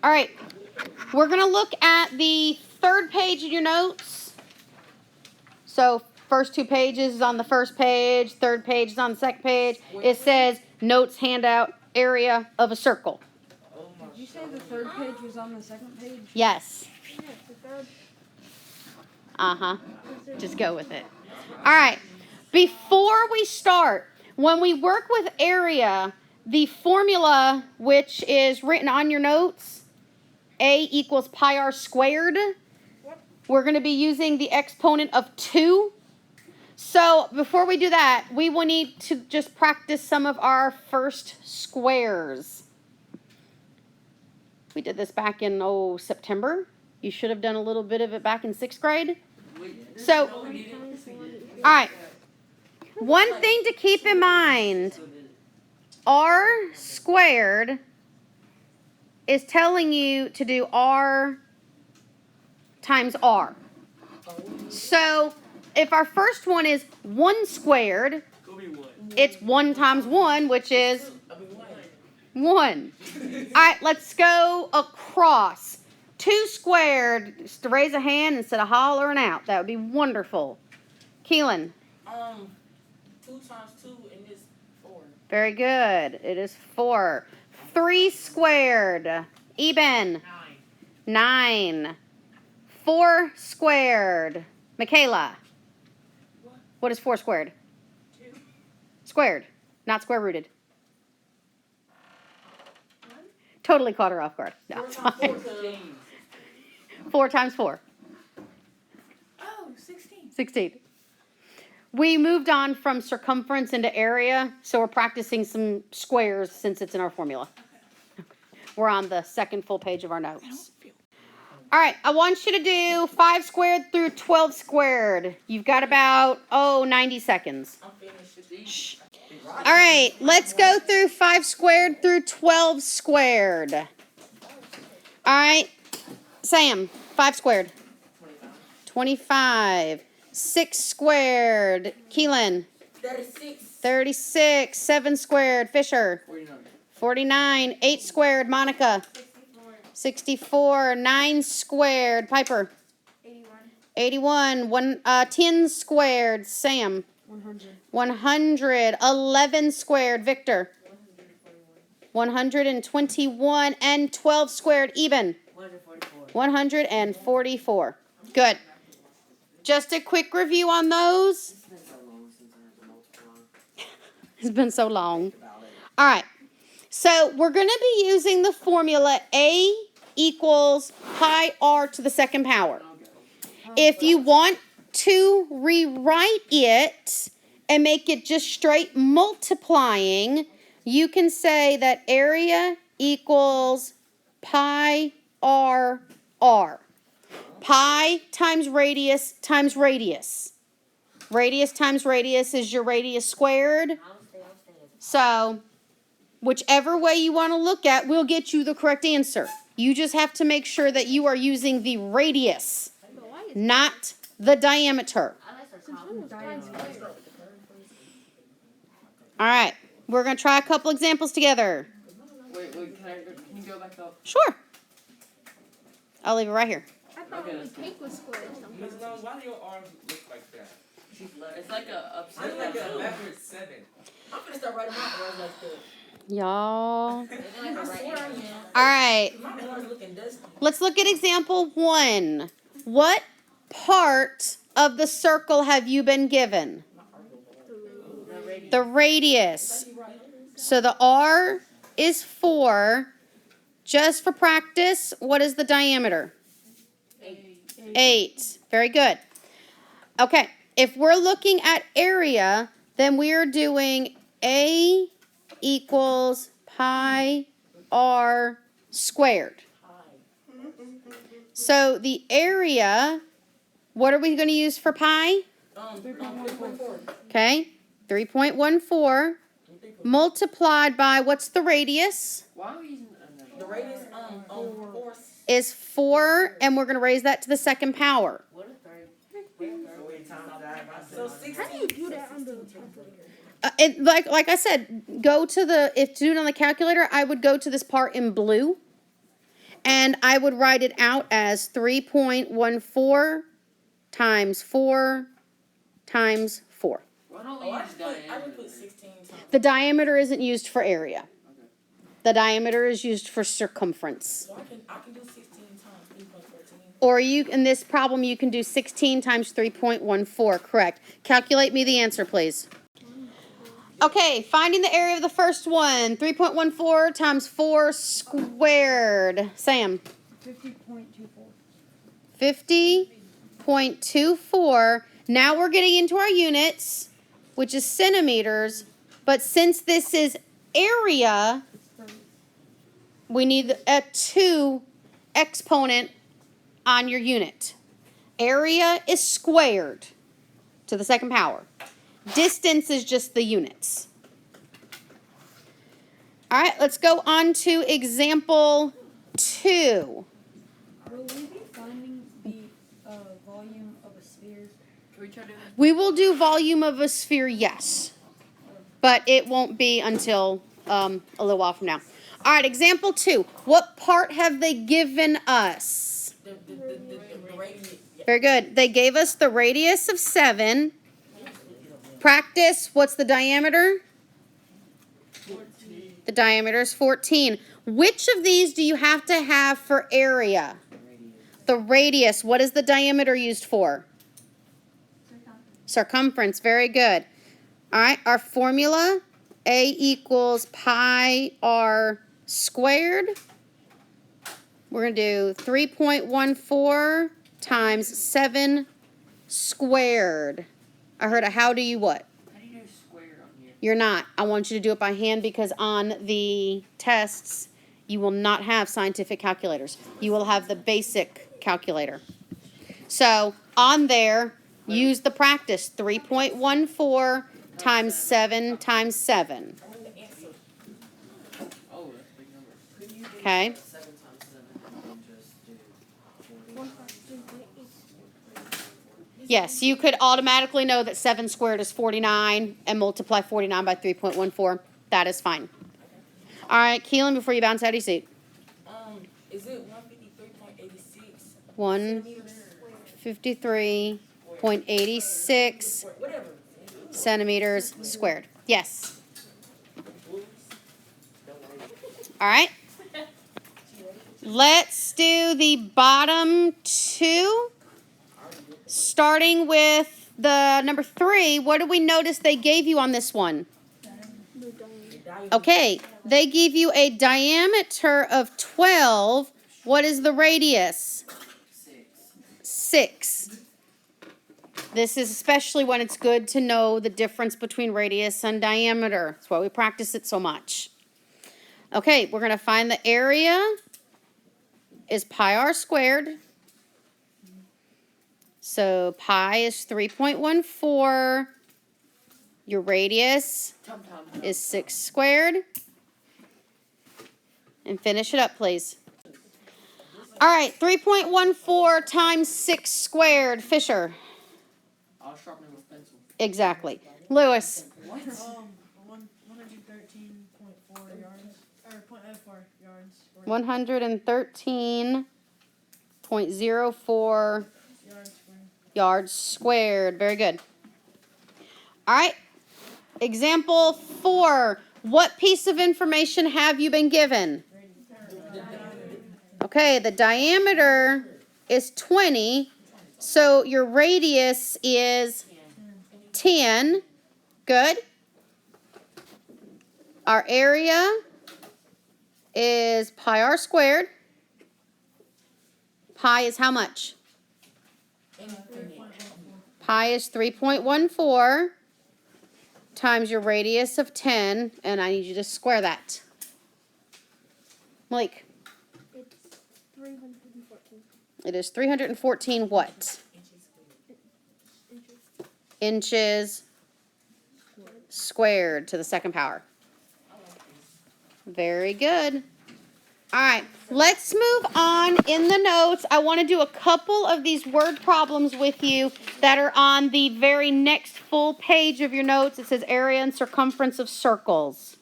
All right. We're going to look at the third page of your notes. So first 2 pages is on the first page. Third page is on the second page. It says notes handout area of a circle. Did you say the third page was on the second page? Yes. Yeah, the third. Uh-huh. Just go with it. All right. Before we start, when we work with area, the formula, which is written on your notes, A equals pi r squared. We're going to be using the exponent of 2. So before we do that, we will need to just practice some of our first squares. We did this back in, September. You should have done a little bit of it back in 6th grade. So, all right. One thing to keep in mind, r squared is telling you to do r times r. So, if our first one is 1 squared, it's 1 times 1, which is 1. All right, let's go across. 2 squared, just to raise a hand instead of hollering out. That would be wonderful. Keelan. 2 times 2 and it's 4. Very good. It is 4. 3 squared. Eben. 9. 4 squared. Michaela. What is 4 squared? 2. Squared, not square rooted. Totally caught her off guard. No, it's fine. 4 times 4. Oh, 16. 16. We moved on from circumference into area, so we're practicing some squares since it's in our formula. We're on the second full page of our notes. All right, I want you to do 5 squared through 12 squared. You've got about, 90 seconds. Shh. All right, let's go through 5 squared through 12 squared. All right, Sam, 5 squared. 25. 6 squared. Keelan. 36. 7 squared. Fisher. 49. 8 squared. Monica. 64. 9 squared. Piper. 81. 10 squared. Sam. 100. 11 squared. Victor. 121. And 12 squared. Even. 144. Good. Just a quick review on those. It's been so long. All right. So we're going to be using the formula A equals pi r to the second power. If you want to rewrite it and make it just straight multiplying, you can say that area equals pi r r. Pi times radius times radius. Radius times radius is your radius squared. So, whichever way you want to look at will get you the correct answer. You just have to make sure that you are using the radius, not the diameter. All right, we're going to try a couple examples together. Wait, can you go back up? Sure. I'll leave it right here. I thought the cake was square or something. Ms. Long, why do your arms look like that? It's like a upside It's like down. a leopard 7. I'm gonna start writing my arms like this. Y'all. I swear I am. All right. My arms looking dusty. Let's look at example 1. What part of the circle have you been given? The radius. So the R is 4. Just for practice, what is the diameter? 8. Very good. Okay, if we're looking at area, then we are doing A equals pi r squared. So the area, what are we going to use for pi? 3.14. Okay, 3.14 multiplied by, what's the radius? Why are we using the radius? 4. Is 4, and we're going to raise that to the second power. What a 3. So How do you do that on the calculator? Like I said, if to do it on the calculator, I would go to this part in blue, And I would write it out as 3.14 times 4 times 4. Why don't Oh, we I use just put diameter? 16 times. The diameter isn't used for area. Okay. The diameter is used for circumference. So I can do 16 times 3.14. Or you, in this problem, you can do 16 times 3.14, correct. Calculate me the answer, please. Okay, finding the area of the first one. 3.14 times 4 squared. Sam. 50.24. 50.24. Now we're getting into our units, which is centimeters. But since this is area, we need a 2 exponent on your unit. Area is squared to the second power. Distance is just the units. All right, let's go on to example 2. Will we be finding the volume of a sphere? Can we try to do that? We will do volume of a sphere, yes. But it won't be until a little while from now. All right, example 2. What part have they given us? The radius. Yeah. Very good. They gave us the radius of 7. Practice, what's the diameter? 14. The diameter is 14. Which of these do you have to have for area? The radius. What is the diameter used for? Circumference. Very good. All right, our formula, A equals pi r squared. We're going to do 3.14 times 7 squared. I heard a how do you what? How do you do square on here? You're not. I want you to do it by hand because on the tests, you will not have scientific calculators. You will have the basic calculator. So on there, use the practice. 3.14 times 7 times 7. I want the answer. Oh, that's a big number. Could you do Okay? 7 times 7 and just do 40. Yes, you could automatically know that 7 squared is 49 and multiply 49 by 3.14. That is fine. All right, Keelan, before you bounce out of your seat. Is it 153.86? 153.86 Whatever. centimeters squared. Yes. All right. Let's do the bottom 2. Starting with the number 3, what did we notice they gave you on this one? Okay, they give you a diameter of 12. What is the radius? 6. This is especially when it's good to know the difference between radius and diameter. That's why we practice it so much. Okay, we're going to find the area is pi r squared. So pi is 3.14. Your radius is 6 squared. And finish it up, please. All right, 3.14 times 6 squared. Fisher. I'll sharpen it with pencil. Exactly. Lewis. What? 113.4 yards, or 0.04 yards. 113.04 Yards squared. yards squared. Very good. All right. Example 4. What piece of information have you been given? Okay, the diameter is 20, so your radius is 10. Good. Our area is pi r squared. Pi is how much? Pi is 3.14 times your radius of 10, and I need you to square that. Malik. It's 314 It is 314 what? inches. Inches squared to the second power. Very good. All right, let's move on in the notes. I want to do a couple of these word problems with you that are on the very next full page of your notes. It says area and circumference of circles.